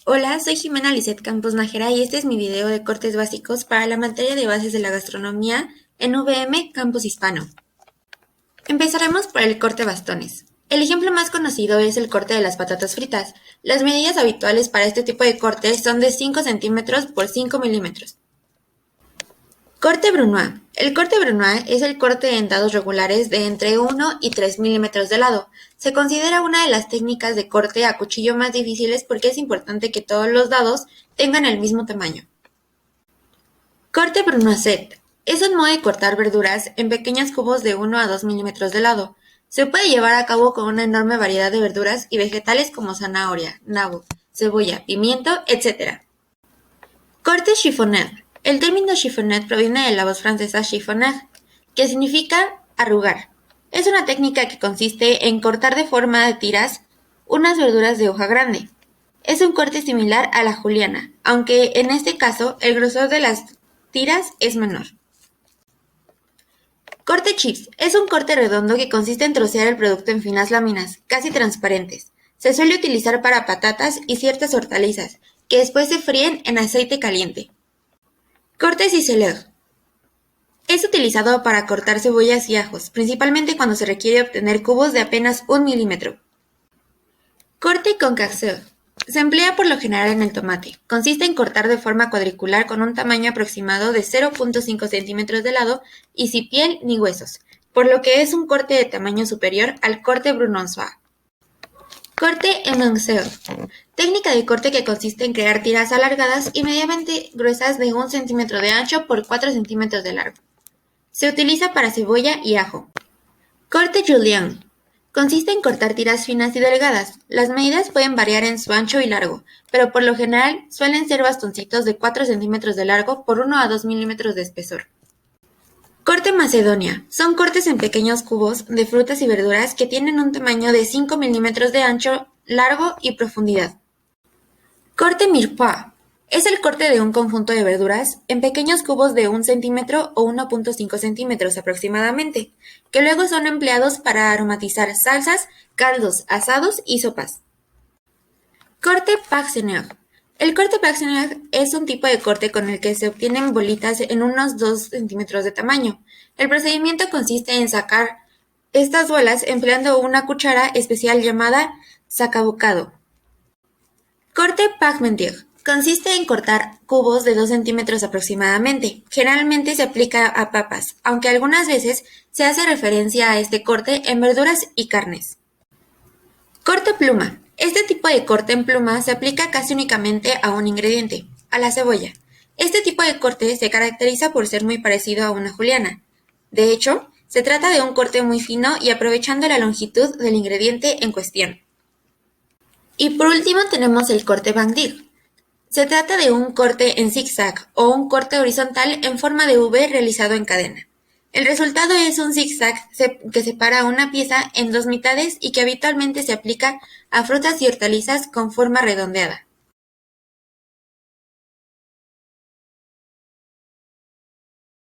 Hola, soy Jimena Lisset Campos Nájera y este es mi video de cortes básicos para la materia de bases de la gastronomía en VM Campus Hispano. Empezaremos por el corte bastones. El ejemplo más conocido es el corte de las patatas fritas. Las medidas habituales para este tipo de cortes son de 5 centímetros por 5 milímetros. Corte Brunoise. El corte Brunoise es el corte en dados regulares de entre 1 y 3 milímetros de lado. Se considera una de las técnicas de corte a cuchillo más difíciles porque es importante que todos los dados tengan el mismo tamaño. Corte Brunoiset. Es un modo de cortar verduras en pequeños cubos de 1 a 2 milímetros de lado. Se puede llevar a cabo con una enorme variedad de verduras y vegetales como zanahoria, nabo, cebolla, pimiento, etc. Corte chiffonade. El término chiffonade proviene de la voz francesa chiffonner, que significa arrugar. Es una técnica que consiste en cortar de forma de tiras unas verduras de hoja grande. Es un corte similar a la juliana, aunque en este caso el grosor de las tiras es menor. Corte chips. Es un corte redondo que consiste en trocear el producto en finas láminas, casi transparentes. Se suele utilizar para patatas y ciertas hortalizas, que después se fríen en aceite caliente. Corte ciseleur. Es utilizado para cortar cebollas y ajos, principalmente cuando se requiere obtener cubos de apenas 1 milímetro. Corte concasseur. Se emplea por lo general en el tomate. Consiste en cortar de forma cuadricular con un tamaño aproximado de 0.5 centímetros de lado y sin piel ni huesos, por lo que es un corte de tamaño superior al corte Brunoise. Corte éminceur. Técnica de corte que consiste en crear tiras alargadas y medianamente gruesas de 1 centímetro de ancho por 4 centímetros de largo. Se utiliza para cebolla y ajo. Corte julienne. Consiste en cortar tiras finas y delgadas. Las medidas pueden variar en su ancho y largo, pero por lo general suelen ser bastoncitos de 4 centímetros de largo por 1 a 2 milímetros de espesor. Corte macedonia. Son cortes en pequeños cubos de frutas y verduras que tienen un tamaño de 5 milímetros de ancho, largo y profundidad. Corte mirepoix. Es el corte de un conjunto de verduras en pequeños cubos de 1 centímetro o 1.5 centímetros aproximadamente, que luego son empleados para aromatizar salsas, caldos, asados y sopas. Corte Paxeneur. El corte Paxeneur es un tipo de corte con el que se obtienen bolitas en unos 2 centímetros de tamaño. El procedimiento consiste en sacar estas bolas empleando una cuchara especial llamada sacabocado. Corte Parmentier. Consiste en cortar cubos de 2 centímetros aproximadamente. Generalmente se aplica a papas, aunque algunas veces se hace referencia a este corte en verduras y carnes. Corte pluma. Este tipo de corte en pluma se aplica casi únicamente a un ingrediente, a la cebolla. Este tipo de corte se caracteriza por ser muy parecido a una juliana. De hecho, se trata de un corte muy fino y aprovechando la longitud del ingrediente en cuestión. Y por último tenemos el corte Van Dyck. Se trata de un corte en zigzag o un corte horizontal en forma de V realizado en cadena. El resultado es un zigzag que separa una pieza en dos mitades y que habitualmente se aplica a frutas y hortalizas con forma redondeada.